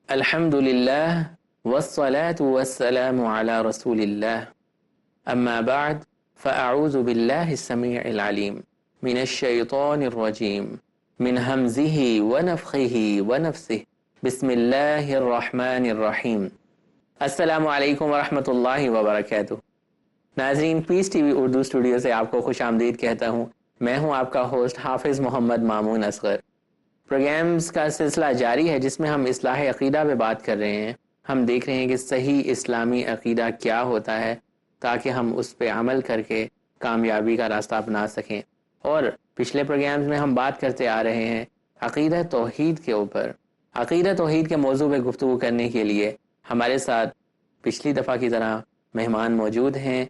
الحمدللہ والصلاة والسلام علی رسول اللہ اما بعد فاعوذ باللہ السمیع العلیم من الشیطان الرجیم من ہمزہ ونفخہ ونفثہ بسم اللہ الرحمن الرحیم۔ السلام علیکم ورحمۃ اللہ وبرکاتہ۔ ناظرین، پیس ٹی وی اردو اسٹوڈیو سے آپ کو خوش آمدید کہتا ہوں۔ میں ہوں آپ کا ہوسٹ حافظ محمد مامون اصغر۔ پروگرامز کا سلسلہ جاری ہے جس میں ہم اصلاح عقیدہ پہ بات کر رہے ہیں۔ ہم دیکھ رہے ہیں کہ صحیح اسلامی عقیدہ کیا ہوتا ہے تاکہ ہم اس پہ عمل کر کے کامیابی کا راستہ اپنا سکیں۔ اور پچھلے پروگرامز میں ہم بات کرتے آ رہے ہیں عقیدہ توحید کے اوپر۔ عقیدہ توحید کے موضوع پہ گفتگو کرنے کے لیے ہمارے ساتھ پچھلی دفعہ کی طرح مہمان موجود ہیں۔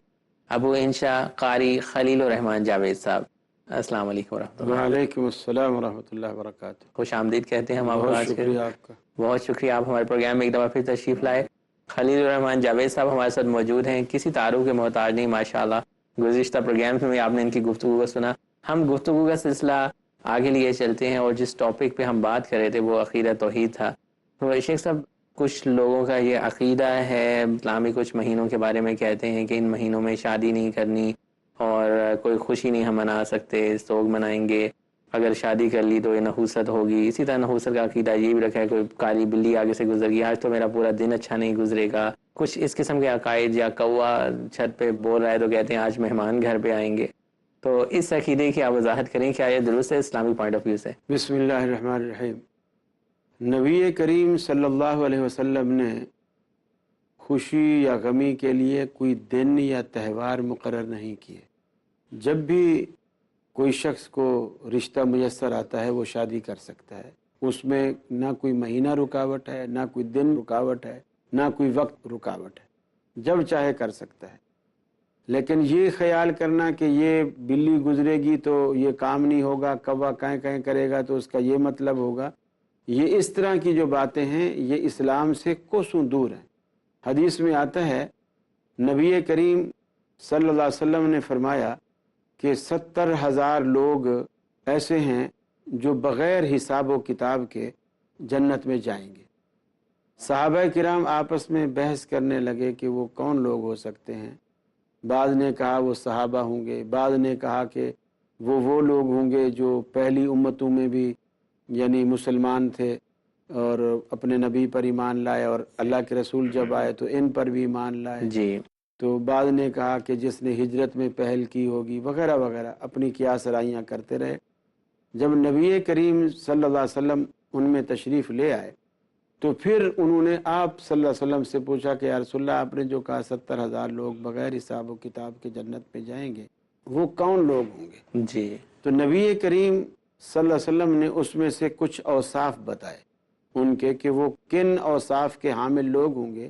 ابو انشا قاری خلیل الرحمان جاوید صاحب، السلام علیکم ورحمۃ اللہ۔ وعلیکم السلام ورحمۃ اللہ وبرکاتہ۔ خوش آمدید کہتے ہیں ہم آپ کو۔ بہت شکریہ آپ کا۔ بہت شکریہ، آپ ہمارے پروگرام میں ایک دفعہ پھر تشریف لائے۔ خلیل الرحمان جاوید صاحب ہمارے ساتھ موجود ہیں، کسی تعارف کے محتاج نہیں ماشاءاللہ۔ گزشتہ پروگرام میں بھی آپ نے ان کی گفتگو کو سنا۔ ہم گفتگو کا سلسلہ آگے لیے چلتے ہیں اور جس ٹاپک پہ ہم بات کر رہے تھے وہ عقیدہ توحید تھا۔ تو شیخ صاحب، کچھ لوگوں کا یہ عقیدہ ہے، اسلامی کچھ مہینوں کے بارے میں کہتے ہیں کہ ان مہینوں میں شادی نہیں کرنی اور کوئی خوشی نہیں ہم منا سکتے، سوگ منائیں گے، اگر شادی کر لی تو یہ نحوست ہوگی۔ اسی طرح نحوست کا عقیدہ یہ بھی رکھا ہے، کوئی کالی بلی آگے سے گزر گئی آج تو میرا پورا دن اچھا نہیں گزرے گا، کچھ اس قسم کے عقائد، یا کوا چھت پہ بول رہا ہے تو کہتے ہیں آج مہمان گھر پہ آئیں گے۔ تو اس عقیدے کی آپ وضاحت کریں، کیا یہ درست ہے اسلامی پوائنٹ آف ویو سے؟ بسم اللہ الرحمن الرحیم۔ نبی کریم صلی اللہ علیہ وسلم نے خوشی یا غمی کے لیے کوئی دن یا تہوار مقرر نہیں کیے۔ جب بھی کوئی شخص کو رشتہ میسر آتا ہے وہ شادی کر سکتا ہے، اس میں نہ کوئی مہینہ رکاوٹ ہے، نہ کوئی دن رکاوٹ ہے، نہ کوئی وقت رکاوٹ ہے، جب چاہے کر سکتا ہے۔ لیکن یہ خیال کرنا کہ یہ بلی گزرے گی تو یہ کام نہیں ہوگا، کوا کہیں کہیں کرے گا تو اس کا یہ مطلب ہوگا، یہ اس طرح کی جو باتیں ہیں یہ اسلام سے کوسوں دور ہیں۔ حدیث میں آتا ہے، نبی کریم صلی اللہ علیہ وسلم نے فرمایا کہ 70,000 لوگ ایسے ہیں جو بغیر حساب و کتاب کے جنت میں جائیں گے۔ صحابہ کرام آپس میں بحث کرنے لگے کہ وہ کون لوگ ہو سکتے ہیں۔ بعض نے کہا وہ صحابہ ہوں گے، بعض نے کہا کہ وہ لوگ ہوں گے جو پہلی امتوں میں بھی یعنی مسلمان تھے اور اپنے نبی پر ایمان لائے، اور اللہ کے رسول جب آئے تو ان پر بھی ایمان لائے۔ جی۔ تو بعض نے کہا کہ جس نے ہجرت میں پہل کی ہوگی، وغیرہ وغیرہ، اپنی قیاس رائیاں کرتے رہے۔ جب نبی کریم صلی اللہ علیہ وسلم ان میں تشریف لے آئے تو پھر انہوں نے آپ صلی اللہ علیہ وسلم سے پوچھا کہ یا رسول اللہ، آپ نے جو کہا 70,000 لوگ بغیر حساب و کتاب کے جنت میں جائیں گے، وہ کون لوگ ہوں گے؟ جی۔ تو نبی کریم صلی اللہ علیہ وسلم نے اس میں سے کچھ اوصاف بتائے ان کے کہ وہ کن اوصاف کے حامل لوگ ہوں گے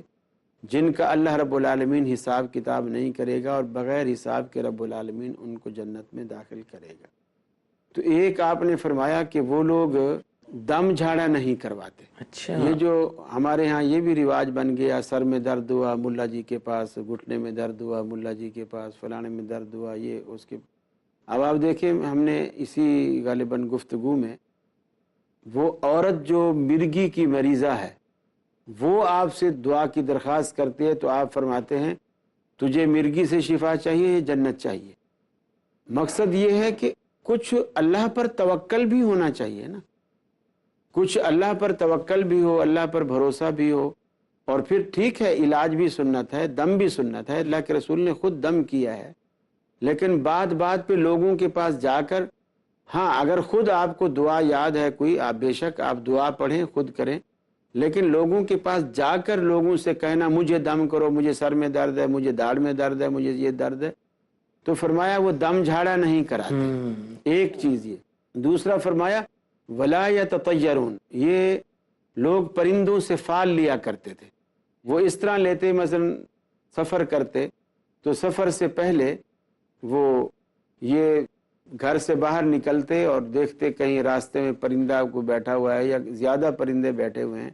جن کا اللہ رب العالمین حساب کتاب نہیں کرے گا اور بغیر حساب کے رب العالمین ان کو جنت میں داخل کرے گا۔ تو ایک آپ نے فرمایا کہ وہ لوگ دم جھاڑا نہیں کرواتے۔ اچھا۔ یہ جو ہمارے ہاں یہ بھی رواج بن گیا، سر میں درد ہوا ملا جی کے پاس، گھٹنے میں درد ہوا ملا جی کے پاس، فلانے میں درد ہوا یہ اس کے۔ اب آپ دیکھیں، ہم نے اسی غالباً گفتگو میں وہ عورت جو مرگی کی مریضہ ہے وہ آپ سے دعا کی درخواست کرتی ہے تو آپ فرماتے ہیں تجھے مرگی سے شفا چاہیے یا جنت چاہیے؟ مقصد یہ ہے کہ کچھ اللہ پر توکل بھی ہونا چاہیے نا، کچھ اللہ پر توکل بھی ہو، اللہ پر بھروسہ بھی ہو، اور پھر ٹھیک ہے علاج بھی سنت ہے، دم بھی سنت ہے، اللہ کے رسول نے خود دم کیا ہے، لیکن بات پہ لوگوں کے پاس جا کر، ہاں اگر خود آپ کو دعا یاد ہے کوئی، آپ بے شک آپ دعا پڑھیں خود کریں، لیکن لوگوں کے پاس جا کر لوگوں سے کہنا مجھے دم کرو، مجھے سر میں درد ہے، مجھے داڑھ میں درد ہے، مجھے یہ درد ہے، تو فرمایا وہ دم جھاڑا نہیں کراتے۔ ایک چیز یہ۔ دوسرا فرمایا ولا یتطیرون، یہ لوگ پرندوں سے فال لیا کرتے تھے۔ وہ اس طرح لیتے، مثلا سفر کرتے تو سفر سے پہلے وہ یہ گھر سے باہر نکلتے اور دیکھتے کہیں راستے میں پرندہ کو بیٹھا ہوا ہے یا زیادہ پرندے بیٹھے ہوئے ہیں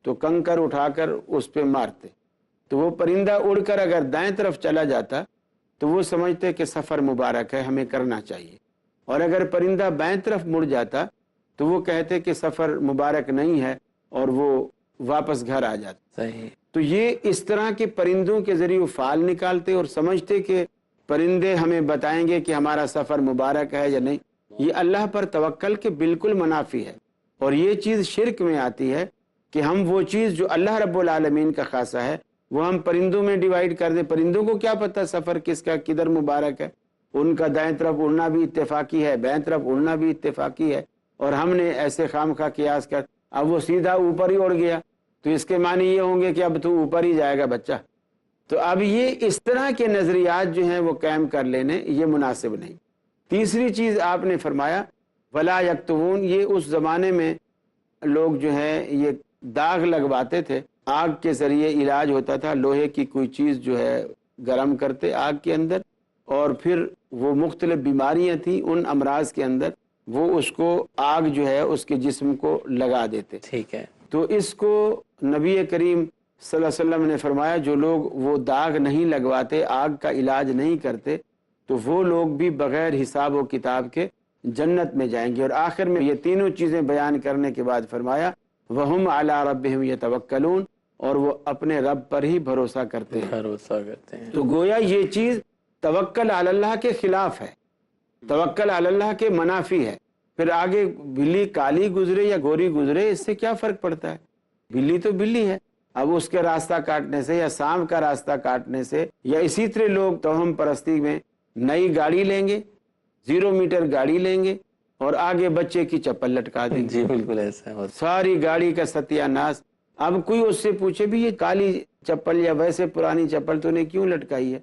تو کنکر اٹھا کر اس پہ مارتے، تو وہ پرندہ اڑ کر اگر دائیں طرف چلا جاتا تو وہ سمجھتے کہ سفر مبارک ہے، ہمیں کرنا چاہیے، اور اگر پرندہ بائیں طرف مڑ جاتا تو وہ کہتے کہ سفر مبارک نہیں ہے اور وہ واپس گھر آ جاتے. صحیح. تو یہ اس طرح کے پرندوں کے ذریعے وہ فال نکالتے اور سمجھتے کہ پرندے ہمیں بتائیں گے کہ ہمارا سفر مبارک ہے یا نہیں. یہ اللہ پر توکل کے بالکل منافی ہے. اور یہ چیز شرک میں آتی ہے کہ ہم وہ چیز جو اللہ رب العالمین کا خاصہ ہے وہ ہم پرندوں میں ڈیوائیڈ کر دیں. پرندوں کو کیا پتہ سفر کس کا کدھر مبارک ہے. ان کا دائیں طرف اڑنا بھی اتفاقی ہے, بائیں طرف اڑنا بھی اتفاقی ہے, اور ہم نے ایسے خام خواہ قیاس کر اب وہ سیدھا اوپر ہی اڑ گیا تو اس کے معنی یہ ہوں گے کہ اب تو اوپر ہی جائے گا بچہ. تو اب یہ اس طرح کے نظریات جو ہیں وہ قائم کر لینے یہ مناسب نہیں. تیسری چیز آپ نے فرمایا ولا یکتوون, یہ اس زمانے میں لوگ جو ہیں یہ داغ لگواتے تھے. آگ کے ذریعے علاج ہوتا تھا, لوہے کی کوئی چیز جو ہے گرم کرتے آگ کے اندر اور پھر وہ مختلف بیماریاں تھیں ان امراض کے اندر وہ اس کو آگ جو ہے اس کے جسم کو لگا دیتے. ٹھیک ہے. تو اس کو نبی کریم صلی اللہ علیہ وسلم نے فرمایا جو لوگ وہ داغ نہیں لگواتے, آگ کا علاج نہیں کرتے, تو وہ لوگ بھی بغیر حساب و کتاب کے جنت میں جائیں گے. اور آخر میں یہ تینوں چیزیں بیان کرنے کے بعد فرمایا وَهُمْ عَلَىٰ رَبِّهِمْ يَتَوَكَّلُونَ, اور وہ اپنے رب پر ہی بھروسہ کرتے ہیں. بھروسہ کرتے ہیں. تو گویا یہ چیز توکل علی اللہ کے خلاف ہے, توکل علی اللہ کے منافی ہے. پھر آگے بلی کالی گزرے یا گوری گزرے اس سے کیا فرق پڑتا ہے, بلی تو بلی ہے. اب اس کے راستہ کاٹنے سے یا سانپ کا راستہ کاٹنے سے یا اسی طرح لوگ توہم پرستی میں نئی گاڑی لیں گے, 0 میٹر گاڑی لیں گے اور آگے بچے کی چپل لٹکا دیں گے. جی بالکل ایسا ہے. ساری گاڑی کا ستیہ ناس. اب کوئی اس سے پوچھے بھی یہ کالی چپل یا ویسے پرانی چپل تو نے کیوں لٹکائی ہے,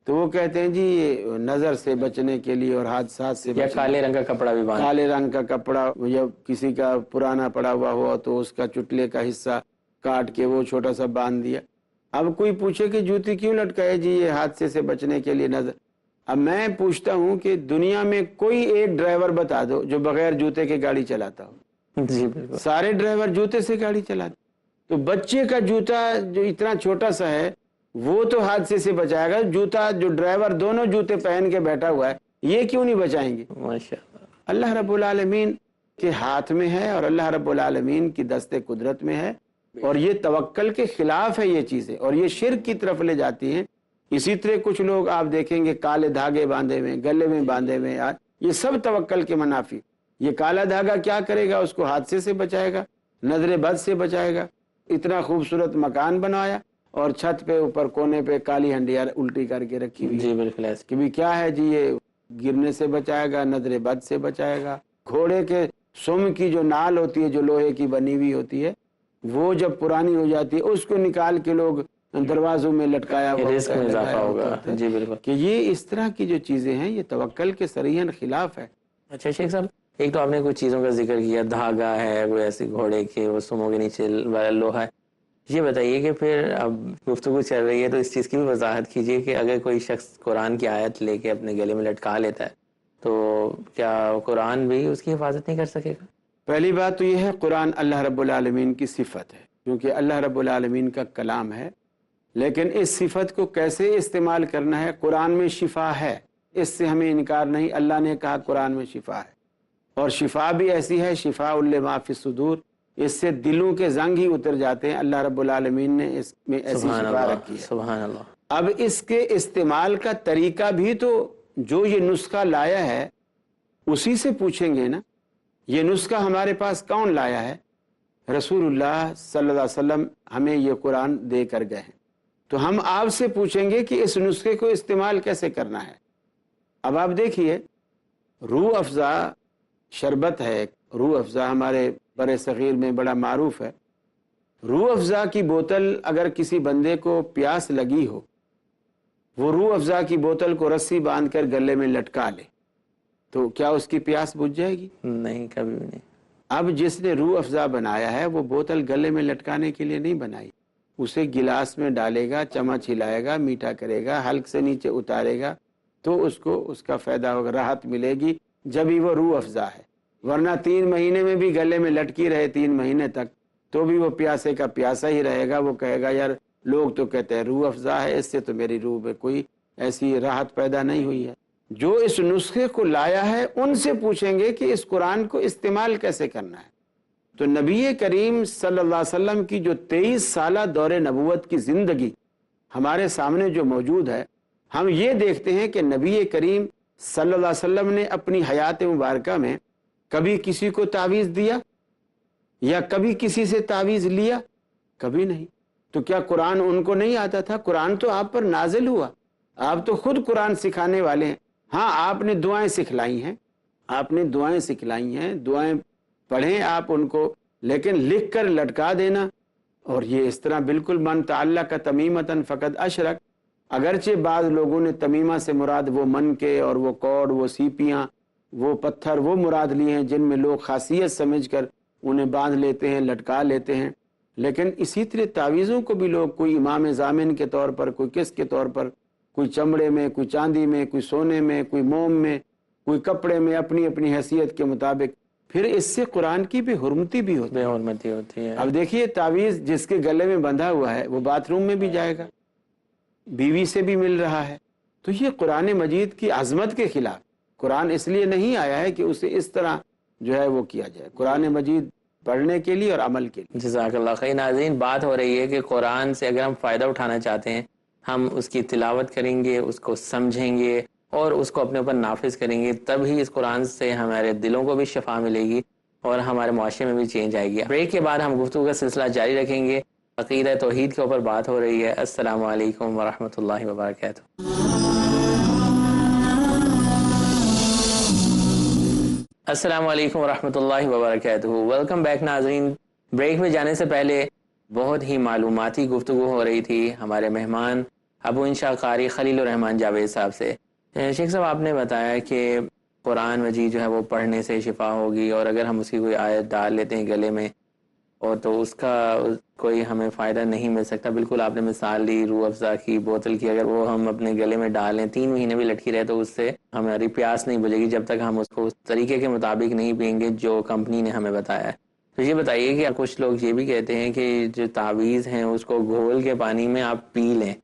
تو وہ کہتے ہیں جی یہ نظر سے بچنے کے لیے اور حادثات سے یا کالے رنگ کا کپڑا بھی باندھ, کالے رنگ کا کپڑا یا کسی کا پرانا پڑا ہوا ہوا تو اس کا چٹلے کا حصہ کاٹ کے وہ چھوٹا سا باندھ دیا. اب کوئی پوچھے کہ جوتی کیوں لٹکائے, جی یہ حادثے سے بچنے کے لیے نظر. اب میں پوچھتا ہوں کہ دنیا میں کوئی ایک ڈرائیور بتا دو جو بغیر جوتے کے گاڑی چلاتا ہو. جی بالکل. سارے ڈرائیور جوتے سے گاڑی چلاتے. تو بچے کا جوتا جو اتنا چھوٹا سا ہے وہ تو حادثے سے بچائے گا, جوتا جو ڈرائیور دونوں جوتے پہن کے بیٹھا ہوا ہے یہ کیوں نہیں بچائیں گے. ماشاءاللہ. اللہ رب العالمین کے ہاتھ میں ہے اور اللہ رب العالمین کی دست قدرت میں ہے, اور یہ توکل کے خلاف ہے یہ چیزیں, اور یہ شرک کی طرف لے جاتی ہیں. اسی طرح کچھ لوگ آپ دیکھیں گے کالے دھاگے باندھے ہوئے, گلے میں باندھے ہوئے, یہ سب توکل کے منافی. یہ کالا دھاگا کیا کرے گا, اس کو حادثے سے بچائے گا, نظر بد سے بچائے گا. اتنا خوبصورت مکان بنایا اور چھت پہ اوپر کونے پہ کالی ہنڈیاں الٹی کر کے رکھی ہوئی. جی بالکل ایسا. کہ بھی کیا ہے جی یہ گرنے سے بچائے گا, نظر بد سے بچائے گا. گھوڑے کے سم کی جو نال ہوتی ہے جو لوہے کی بنی ہوئی ہوتی ہے وہ جب پرانی ہو جاتی ہے اس کو نکال کے لوگ دروازوں میں لٹکایا ہوا رزق میں اضافہ ہوگا. جی بالکل. کہ یہ اس طرح کی جو چیزیں ہیں یہ توکل کے صریحاً خلاف ہے. اچھا شیخ صاحب, ایک تو آپ نے کچھ چیزوں کا ذکر کیا, دھاگا ہے وہ ایسے گھوڑے کے وہ سموں کے نیچے والا لوہا ہے. یہ بتائیے کہ پھر اب گفتگو چل رہی ہے تو اس چیز کی بھی وضاحت کیجیے کہ اگر کوئی شخص قرآن کی آیت لے کے اپنے گلے میں لٹکا لیتا ہے تو کیا قرآن بھی اس کی حفاظت نہیں کر سکے گا؟ پہلی بات تو یہ ہے قرآن اللہ رب العالمین کی صفت ہے, کیونکہ اللہ رب العالمین کا کلام ہے. لیکن اس صفت کو کیسے استعمال کرنا ہے, قرآن میں شفا ہے, اس سے ہمیں انکار نہیں. اللہ نے کہا قرآن میں شفا ہے, اور شفا بھی ایسی ہے شفاء لما فی الصدور, اس سے دلوں کے زنگ ہی اتر جاتے ہیں. اللہ رب العالمین نے اس میں ایسی شفا رکھی ہے. سبحان اللہ. اب اس کے استعمال کا طریقہ بھی تو جو یہ نسخہ لایا ہے اسی سے پوچھیں گے نا. یہ نسخہ ہمارے پاس کون لایا ہے؟ رسول اللہ صلی اللہ علیہ وسلم ہمیں یہ قرآن دے کر گئے ہیں. تو ہم آپ سے پوچھیں گے کہ اس نسخے کو استعمال کیسے کرنا ہے. اب آپ دیکھیے, روح افزا شربت ہے, روح افزا ہمارے بر صغیر میں بڑا معروف ہے. روح افزا کی بوتل اگر کسی بندے کو پیاس لگی ہو, وہ روح افزا کی بوتل کو رسی باندھ کر گلے میں لٹکا لے تو کیا اس کی پیاس بجھ جائے گی؟ نہیں, کبھی بھی نہیں. اب جس نے روح افزا بنایا ہے وہ بوتل گلے میں لٹکانے کے لیے نہیں بنائی. اسے گلاس میں ڈالے گا, چمچ ہلائے گا, میٹھا کرے گا, حلق سے نیچے اتارے گا تو اس کو اس کا فائدہ ہوگا, راحت ملے گی, جب ہی وہ روح افزا ہے. ورنہ 3 مہینے میں بھی گلے میں لٹکی رہے 3 مہینے تک تو بھی وہ پیاسے کا پیاسا ہی رہے گا. وہ کہے گا یار لوگ تو کہتے ہیں روح افزا ہے, اس سے تو میری روح میں کوئی ایسی راحت پیدا نہیں ہوئی ہے. جو اس نسخے کو لایا ہے ان سے پوچھیں گے کہ اس قرآن کو استعمال کیسے کرنا ہے. تو نبی کریم صلی اللہ علیہ وسلم کی جو 23 سالہ دور نبوت کی زندگی ہمارے سامنے جو موجود ہے، ہم یہ دیکھتے ہیں کہ نبی کریم صلی اللہ علیہ وسلم نے اپنی حیات مبارکہ میں کبھی کسی کو تعویذ دیا یا کبھی کسی سے تعویذ لیا؟ کبھی نہیں۔ تو کیا قرآن ان کو نہیں آتا تھا؟ قرآن تو آپ پر نازل ہوا، آپ تو خود قرآن سکھانے والے ہیں۔ ہاں، آپ نے دعائیں سکھلائی ہیں، آپ نے دعائیں سکھلائی ہیں، دعائیں پڑھیں آپ ان کو، لیکن لکھ کر لٹکا دینا اور یہ اس طرح بالکل من تعلق تمیمتن فقد اشرک۔ اگرچہ بعض لوگوں نے تمیمہ سے مراد وہ من کے اور وہ کوڑ، وہ سیپیاں، وہ پتھر، وہ مراد لیے ہیں جن میں لوگ خاصیت سمجھ کر انہیں باندھ لیتے ہیں، لٹکا لیتے ہیں۔ لیکن اسی طرح تعویذوں کو بھی لوگ کوئی امام ضامن کے طور پر، کوئی کس کے طور پر، کوئی چمڑے میں، کوئی چاندی میں، کوئی سونے میں، کوئی موم میں، کوئی کپڑے میں، اپنی اپنی حیثیت کے مطابق۔ پھر اس سے قرآن کی بھی حرمتی بھی ہوتی ہے، بے حرمتی ہوتی ہے۔ اب دیکھیے تعویذ جس کے گلے میں بندھا ہوا ہے وہ باتھ روم میں بھی جائے گا، بیوی سے بھی مل رہا ہے، تو یہ قرآن مجید کی عظمت کے خلاف۔ قرآن اس لیے نہیں آیا ہے کہ اسے اس طرح جو ہے وہ کیا جائے، قرآن مجید پڑھنے کے لیے اور عمل کے لیے۔ جزاک اللہ خیر۔ ناظرین، بات ہو رہی ہے کہ قرآن سے اگر ہم فائدہ اٹھانا چاہتے ہیں، ہم اس کی تلاوت کریں گے، اس کو سمجھیں گے اور اس کو اپنے اوپر نافذ کریں گے، تب ہی اس قرآن سے ہمارے دلوں کو بھی شفا ملے گی اور ہمارے معاشرے میں بھی چینج آئے گی۔ بریک کے بعد ہم گفتگو کا سلسلہ جاری رکھیں گے۔ عقیدہ توحید کے اوپر بات ہو رہی ہے۔ السلام علیکم ورحمۃ اللہ وبرکاتہ۔ السلام علیکم ورحمۃ اللہ وبرکاتہ۔ ویلکم بیک ناظرین۔ بریک میں جانے سے پہلے بہت ہی معلوماتی گفتگو ہو رہی تھی ہمارے مہمان ابو انشا قاری خلیل الرحمان جاوید صاحب سے۔ شیخ صاحب، آپ نے بتایا کہ قرآن مجید جو ہے وہ پڑھنے سے شفا ہوگی، اور اگر ہم اس کی کوئی آیت ڈال لیتے ہیں گلے میں اور تو اس کا کوئی ہمیں فائدہ نہیں مل سکتا۔ بالکل آپ نے مثال دی روح افزا کی بوتل کی، اگر وہ ہم اپنے گلے میں ڈالیں 3 مہینے بھی لٹکی رہے تو اس سے ہماری پیاس نہیں بجھے گی جب تک ہم اس کو اس طریقے کے مطابق نہیں پئیں گے جو کمپنی نے ہمیں بتایا ہے۔ تو یہ بتائیے کہ کچھ لوگ یہ بھی کہتے ہیں کہ جو تعویذ ہیں اس کو گھول کے پانی میں آپ پی لیں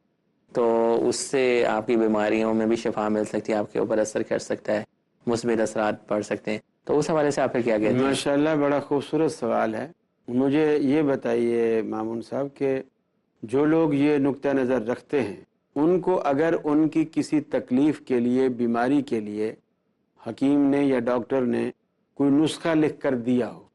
تو اس سے آپ کی بیماریوں میں بھی شفا مل سکتی ہے، آپ کے اوپر اثر کر سکتا ہے، مثبت اثرات پڑ سکتے ہیں۔ تو اس حوالے سے آپ پھر کیا کہتے ہیں؟ ماشاءاللہ، بڑا خوبصورت سوال ہے۔ مجھے یہ بتائیے مامون صاحب کہ جو لوگ یہ نقطہ نظر رکھتے ہیں ان کو اگر ان کی کسی تکلیف کے لیے، بیماری کے لیے حکیم نے یا ڈاکٹر نے کوئی نسخہ لکھ کر دیا ہو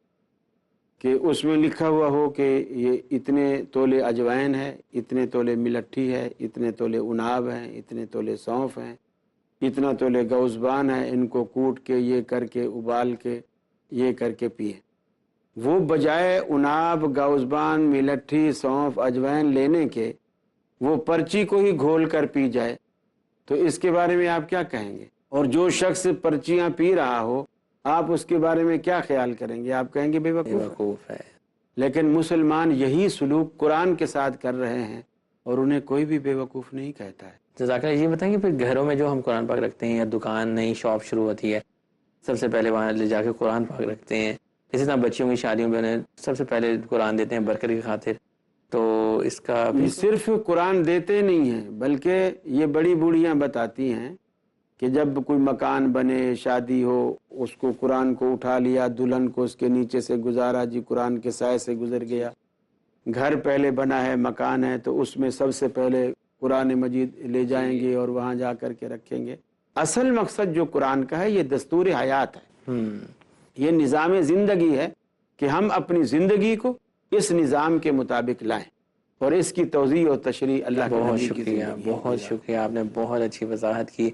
کہ اس میں لکھا ہوا ہو کہ یہ اتنے تولے اجوائن ہے، اتنے تولے ملٹھی ہے، اتنے تولے اناب ہیں، اتنے تولے سونف ہیں، اتنا تولے گوزبان ہے، ان کو کوٹ کے یہ کر کے ابال کے یہ کر کے پیے، وہ بجائے اناب، گوزبان، ملٹھی، سونف، اجوائن لینے کے وہ پرچی کو ہی گھول کر پی جائے، تو اس کے بارے میں آپ کیا کہیں گے؟ اور جو شخص پرچیاں پی رہا ہو آپ اس کے بارے میں کیا خیال کریں گے؟ آپ کہیں گے بے وقوف ہے۔ لیکن مسلمان یہی سلوک قرآن کے ساتھ کر رہے ہیں اور انہیں کوئی بھی بے وقوف نہیں کہتا ہے۔ جزاک اللہ۔ یہ بتائیں کہ پھر گھروں میں جو ہم قرآن پاک رکھتے ہیں یا دکان نئی شاپ شروع ہوتی ہے سب سے پہلے وہاں لے جا کے قرآن پاک رکھتے ہیں، اسی طرح بچیوں کی شادیوں میں سب سے پہلے قرآن دیتے ہیں برکت کی خاطر، تو اس کا صرف قرآن دیتے نہیں ہیں بلکہ یہ بڑی بوڑھیاں بتاتی ہیں کہ جب کوئی مکان بنے، شادی ہو، اس کو قرآن کو اٹھا لیا، دلہن کو اس کے نیچے سے گزارا، جی قرآن کے سائے سے گزر گیا، گھر پہلے بنا ہے، مکان ہے، تو اس میں سب سے پہلے قرآن مجید لے جائیں گے اور وہاں جا کر کے رکھیں گے۔ اصل مقصد جو قرآن کا ہے یہ دستور حیات ہے، یہ نظام زندگی ہے کہ ہم اپنی زندگی کو اس نظام کے مطابق لائیں، اور اس کی توضیح اور تشریح اللہ کے بہت نبی کی شکریہ، زندگی ہے۔ بہت شکریہ، آپ نے بہت اچھی وضاحت کی۔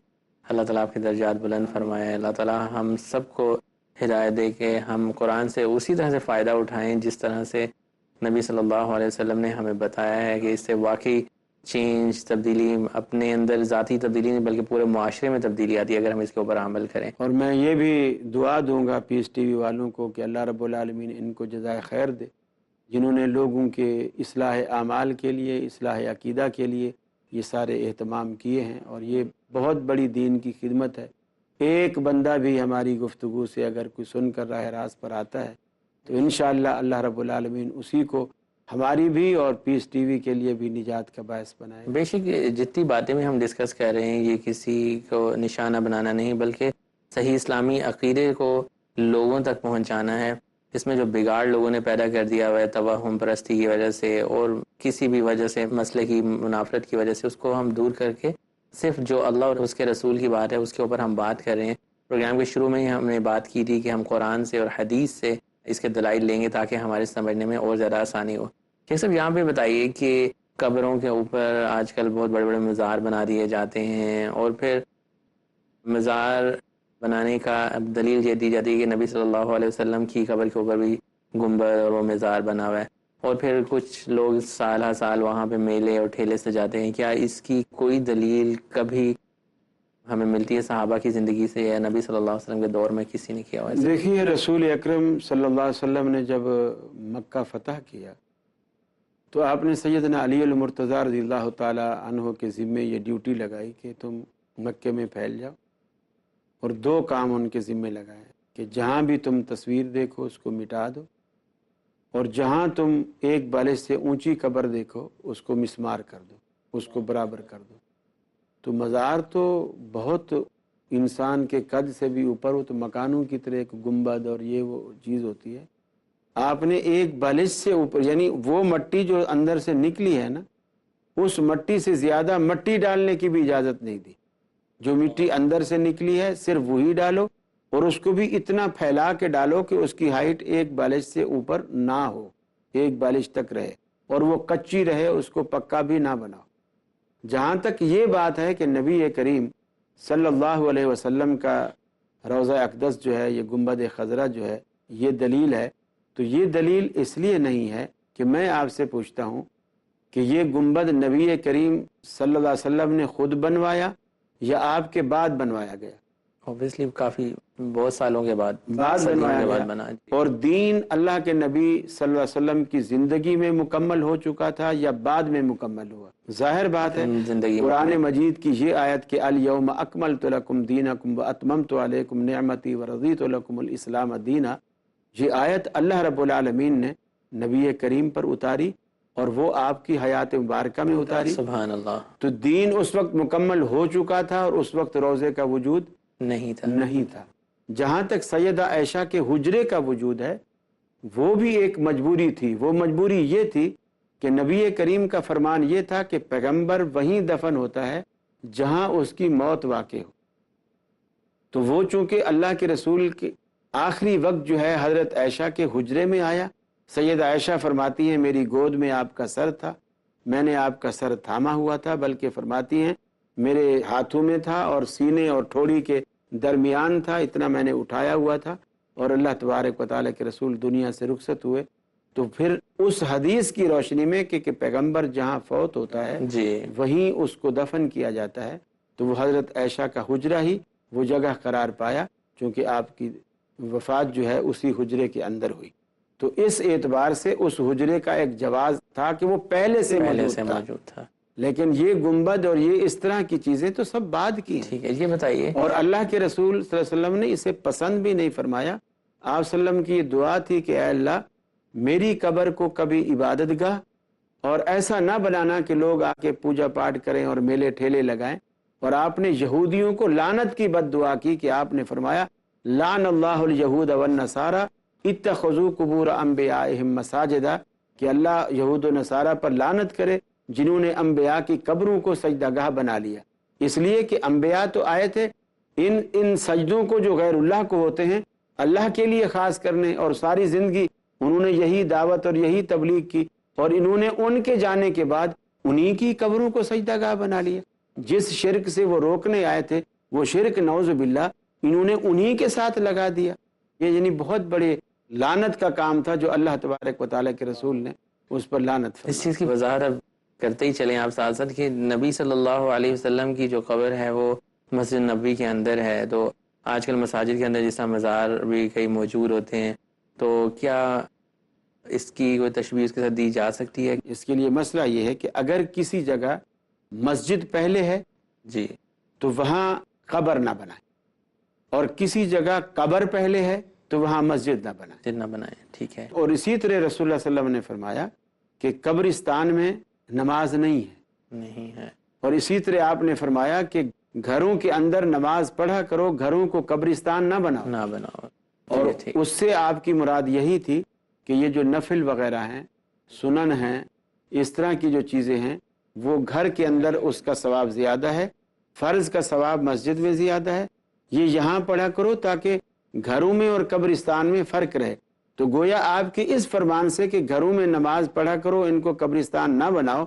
اللہ تعالیٰ آپ کے درجات بلند فرمائے۔ اللہ تعالیٰ ہم سب کو ہدایت دے کہ ہم قرآن سے اسی طرح سے فائدہ اٹھائیں جس طرح سے نبی صلی اللہ علیہ وسلم نے ہمیں بتایا ہے کہ اس سے واقعی چینج، تبدیلی، اپنے اندر ذاتی تبدیلی نہیں بلکہ پورے معاشرے میں تبدیلی آتی ہے اگر ہم اس کے اوپر عمل کریں۔ اور میں یہ بھی دعا دوں گا پیس ٹی وی والوں کو کہ اللہ رب العالمین ان کو جزائے خیر دے، جنہوں نے لوگوں کے اصلاح اعمال کے لیے، اصلاح عقیدہ کے لیے یہ سارے اہتمام کیے ہیں، اور یہ بہت بڑی دین کی خدمت ہے۔ ایک بندہ بھی ہماری گفتگو سے اگر کوئی سن کر راہ راست پر آتا ہے تو انشاءاللہ اللہ رب العالمین اسی کو ہماری بھی اور پیس ٹی وی کے لیے بھی نجات کا باعث بنائے۔ بے شک جتنی باتیں بھی ہم ڈسکس کر رہے ہیں یہ کسی کو نشانہ بنانا نہیں بلکہ صحیح اسلامی عقیدے کو لوگوں تک پہنچانا ہے، اس میں جو بگاڑ لوگوں نے پیدا کر دیا ہوا ہے توہم پرستی کی وجہ سے اور کسی بھی وجہ سے مسئلے کی منافرت کی وجہ سے، اس کو ہم دور کر کے صرف جو اللہ اور اس کے رسول کی بات ہے اس کے اوپر ہم بات کر رہے ہیں۔ پروگرام کے شروع میں ہی ہم نے بات کی تھی کہ ہم قرآن سے اور حدیث سے اس کے دلائل لیں گے تاکہ ہمارے سمجھنے میں اور زیادہ آسانی ہو۔ شیخ صاحب یہاں پہ بتائیے کہ قبروں کے اوپر آج کل بہت بڑے بڑے مزار بنا دیے جاتے ہیں، اور پھر مزار بنانے کا دلیل یہ دی جاتی ہے کہ نبی صلی اللہ علیہ وسلم کی قبر کے اوپر بھی گنبد اور وہ مزار بنا ہوا ہے، اور پھر کچھ لوگ سال ہر سال وہاں پہ میلے اور ٹھیلے سے جاتے ہیں۔ کیا اس کی کوئی دلیل کبھی ہمیں ملتی ہے صحابہ کی زندگی سے، یا نبی صلی اللہ علیہ وسلم کے دور میں کسی نے کیا ہوا ہے؟ دیکھیے رسول اکرم صلی اللہ علیہ وسلم نے جب مکہ فتح کیا تو آپ نے سیدنا علی المرتضیٰ رضی اللہ تعالی عنہ کے ذمے یہ ڈیوٹی لگائی کہ تم مکے میں پھیل جاؤ، اور دو کام ان کے ذمے لگائے کہ جہاں بھی تم تصویر دیکھو اس کو مٹا دو، اور جہاں تم ایک بالش سے اونچی قبر دیکھو اس کو مسمار کر دو، اس کو برابر کر دو۔ تو مزار تو بہت انسان کے قد سے بھی اوپر ہو، تو مکانوں کی طرح ایک گنبد اور یہ وہ چیز ہوتی ہے۔ آپ نے ایک بالش سے اوپر، یعنی وہ مٹی جو اندر سے نکلی ہے نا، اس مٹی سے زیادہ مٹی ڈالنے کی بھی اجازت نہیں دی۔ جو مٹی اندر سے نکلی ہے صرف وہی ڈالو، اور اس کو بھی اتنا پھیلا کے ڈالو کہ اس کی ہائٹ ایک بالش سے اوپر نہ ہو، ایک بالش تک رہے، اور وہ کچی رہے، اس کو پکا بھی نہ بناؤ۔ جہاں تک یہ بات ہے کہ نبی کریم صلی اللہ علیہ وسلم کا روضہ اقدس جو ہے، یہ گنبد خضرا جو ہے، یہ دلیل ہے، تو یہ دلیل اس لیے نہیں ہے کہ میں آپ سے پوچھتا ہوں کہ یہ گنبد نبی کریم صلی اللہ علیہ وسلم نے خود بنوایا یا آپ کے بعد بنوایا گیا؟ اوبویسلی کافی بہت سالوں کے بعد بنوایا گیا، بنا۔ اور دین اللہ کے نبی صلی اللہ علیہ وسلم کی زندگی میں مکمل ہو چکا تھا یا بعد میں مکمل ہوا؟ ظاہر بات ہے زندگی قرآن مجید کی یہ آیت کہ الیوم اکملت لکم دینکم واتممت علیکم نعمتی ورضیت لکم الاسلام دینا، یہ آیت اللہ رب العالمین نے نبی کریم پر اتاری اور وہ آپ کی حیات مبارکہ میں اتاری۔ سبحان اللہ۔ تو دین اس وقت مکمل ہو چکا تھا اور اس وقت روزے کا وجود نہیں تھا۔ جہاں تک سیدہ عائشہ کے حجرے کا وجود ہے، وہ بھی ایک مجبوری تھی۔ وہ مجبوری یہ تھی کہ نبی کریم کا فرمان یہ تھا کہ پیغمبر وہیں دفن ہوتا ہے جہاں اس کی موت واقع ہو۔ تو وہ چونکہ اللہ کے رسول کے آخری وقت جو ہے حضرت عائشہ کے حجرے میں آیا، سیدہ عائشہ فرماتی ہیں میری گود میں آپ کا سر تھا، میں نے آپ کا سر تھاما ہوا تھا، بلکہ فرماتی ہیں میرے ہاتھوں میں تھا اور سینے اور ٹھوڑی کے درمیان تھا، اتنا میں نے اٹھایا ہوا تھا، اور اللہ تبارک و تعالیٰ کے رسول دنیا سے رخصت ہوئے۔ تو پھر اس حدیث کی روشنی میں کہ پیغمبر جہاں فوت ہوتا ہے وہیں اس کو دفن کیا جاتا ہے، تو وہ حضرت عائشہ کا حجرہ ہی وہ جگہ قرار پایا، چونکہ آپ کی وفات جو ہے اسی حجرے کے اندر ہوئی۔ تو اس اعتبار سے اس حجرے کا ایک جواز تھا کہ وہ پہلے سے موجود تھا، لیکن یہ گنبد اور یہ اس طرح کی چیزیں تو سب بعد کی ہیں۔ ٹھیک ہے، یہ بتائیے، اور اللہ کے رسول صلی اللہ علیہ وسلم نے اسے پسند بھی نہیں فرمایا۔ آپ صلی اللہ علیہ وسلم کی یہ دعا تھی کہ اے اللہ میری قبر کو کبھی عبادت گاہ اور ایسا نہ بنانا کہ لوگ آ کے پوجا پاٹ کریں اور میلے ٹھیلے لگائیں۔ اور آپ نے یہودیوں کو لعنت کی بد دعا کی کہ آپ نے فرمایا لعن اللہ الیہود والنصارى اتخذوا قبور انبیائہم مساجدا، کہ اللہ یہود و نصارہ پر لعنت کرے جنہوں نے انبیاء کی قبروں کو سجدہ گاہ بنا لیا۔ اس لیے کہ انبیاء تو آئے تھے، ان سجدوں کو جو غیر اللہ کو ہوتے ہیں اللہ کے لیے خاص کرنے، اور ساری زندگی انہوں نے یہی دعوت اور یہی تبلیغ کی، اور انہوں نے ان کے جانے کے بعد انہی کی قبروں کو سجدہ گاہ بنا لیا۔ جس شرک سے وہ روکنے آئے تھے وہ شرک نعوذ باللہ انہوں نے انہی کے ساتھ لگا دیا۔ یہ یعنی بہت بڑے لعنت کا کام تھا جو اللہ تبارک و تعالیٰ کے رسول نے اس پر لعنت فرمائی۔ اس چیز کی وضاحت کرتے ہی چلیں آپ ساتھ ساتھ کہ نبی صلی اللہ علیہ وسلم کی جو قبر ہے وہ مسجد نبوی کے اندر ہے، تو آج کل مساجد کے اندر جس طرح مزار بھی کئی موجود ہوتے ہیں، تو کیا اس کی کوئی تشبیہ اس کے ساتھ دی جا سکتی ہے؟ اس کے لیے مسئلہ یہ ہے کہ اگر کسی جگہ مسجد پہلے ہے جی تو وہاں قبر نہ بنائیں، اور کسی جگہ قبر پہلے ہے تو وہاں مسجد نہ بنائیں۔ جتنا بنائیں، ٹھیک ہے۔ اور اسی طرح رسول اللہ صلی اللہ علیہ وسلم نے فرمایا کہ قبرستان میں نماز نہیں ہے، اور اسی طرح آپ نے فرمایا کہ گھروں کے اندر نماز پڑھا کرو، گھروں کو قبرستان نہ بناؤ۔ اور اس سے آپ کی مراد یہی تھی کہ یہ جو نفل وغیرہ ہیں، سنن ہیں، اس طرح کی جو چیزیں ہیں، وہ گھر کے اندر اس کا ثواب زیادہ ہے، فرض کا ثواب مسجد میں زیادہ ہے، یہ یہاں پڑھا کرو تاکہ گھروں میں اور قبرستان میں فرق رہے۔ تو گویا آپ کے اس فرمان سے کہ گھروں میں نماز پڑھا کرو، ان کو قبرستان نہ بناؤ،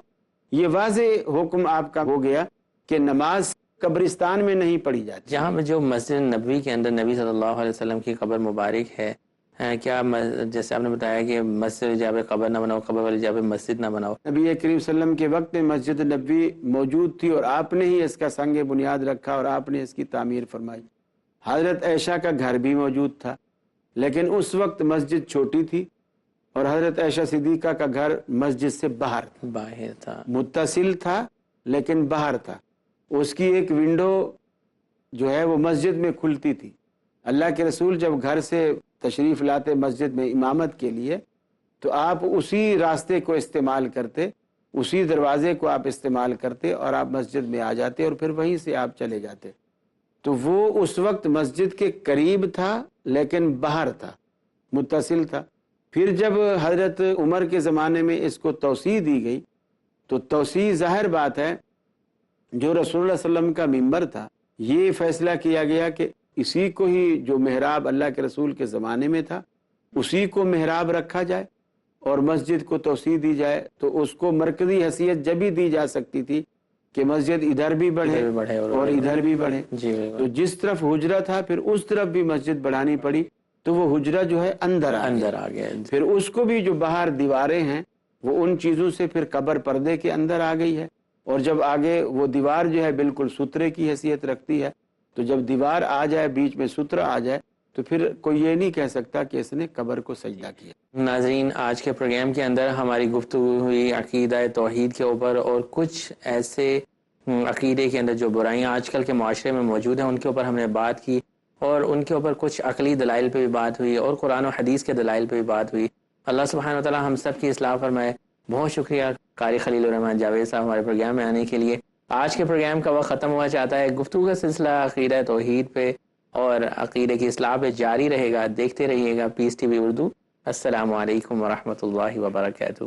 یہ واضح حکم آپ کا ہو گیا کہ نماز قبرستان میں نہیں پڑھی جاتی۔ جہاں پہ جو مسجد نبوی کے اندر نبی صلی اللہ علیہ وسلم کی قبر مبارک ہے، کیا جیسے آپ نے بتایا کہ مسجد جہاں پہ قبر نہ بناؤ، قبر والی جگہ پہ مسجد نہ بناؤ، نبی کریم صلی اللہ علیہ وسلم کے وقت میں مسجد نبوی موجود تھی اور آپ نے ہی اس کا سنگ بنیاد رکھا اور آپ نے اس کی تعمیر فرمائی۔ حضرت عائشہ کا گھر بھی موجود تھا، لیکن اس وقت مسجد چھوٹی تھی اور حضرت عائشہ صدیقہ کا گھر مسجد سے باہر تھا، متصل تھا لیکن باہر تھا۔ اس کی ایک ونڈو جو ہے وہ مسجد میں کھلتی تھی۔ اللہ کے رسول جب گھر سے تشریف لاتے مسجد میں امامت کے لیے تو آپ اسی راستے کو استعمال کرتے، اسی دروازے کو آپ استعمال کرتے اور آپ مسجد میں آ جاتے اور پھر وہیں سے آپ چلے جاتے۔ تو وہ اس وقت مسجد کے قریب تھا لیکن باہر تھا، متصل تھا۔ پھر جب حضرت عمر کے زمانے میں اس کو توسیع دی گئی تو توسیع ظاہر بات ہے، جو رسول اللہ صلی اللہ علیہ وسلم کا منبر تھا، یہ فیصلہ کیا گیا کہ اسی کو ہی جو محراب اللہ کے رسول کے زمانے میں تھا اسی کو محراب رکھا جائے اور مسجد کو توسیع دی جائے۔ تو اس کو مرکزی حیثیت جب بھی دی جا سکتی تھی کہ مسجد ادھر بھی بڑھے اور ادھر بھی بڑھے۔ تو جس طرف حجرہ تھا پھر اس طرف بھی مسجد بڑھانی پڑی، تو وہ حجرہ جو ہے اندر آ گیا۔ پھر اس کو بھی جو باہر دیواریں ہیں وہ ان چیزوں سے پھر قبر پردے کے اندر آ گئی ہے، اور جب آگے وہ دیوار جو ہے بالکل سترے کی حیثیت رکھتی ہے، تو جب دیوار آ جائے، بیچ میں سترہ آ جائے، تو پھر کوئی یہ نہیں کہہ سکتا کہ اس نے قبر کو سجدہ کیا۔ ناظرین، آج کے پروگرام کے اندر ہماری گفتگو ہوئی عقیدہ توحید کے اوپر، اور کچھ ایسے عقیدے کے اندر جو برائیاں آج کل کے معاشرے میں موجود ہیں ان کے اوپر ہم نے بات کی، اور ان کے اوپر کچھ عقلی دلائل پہ بھی بات ہوئی اور قرآن و حدیث کے دلائل پہ بھی بات ہوئی۔ اللہ سبحانہ و تعالی ہم سب کی اصلاح فرمائے۔ بہت شکریہ قاری خلیل الرحمن جاوید صاحب ہمارے پروگرام میں آنے کے لیے۔ آج کے پروگرام کا وقت ختم ہوا چاہتا ہے، گفتگو کا سلسلہ عقیدہ توحید پہ اور عقیدے کی اصلاح پہ جاری رہے گا۔ دیکھتے رہیے گا پیس ٹی وی اردو۔ السلام علیکم ورحمۃ اللہ وبرکاتہ۔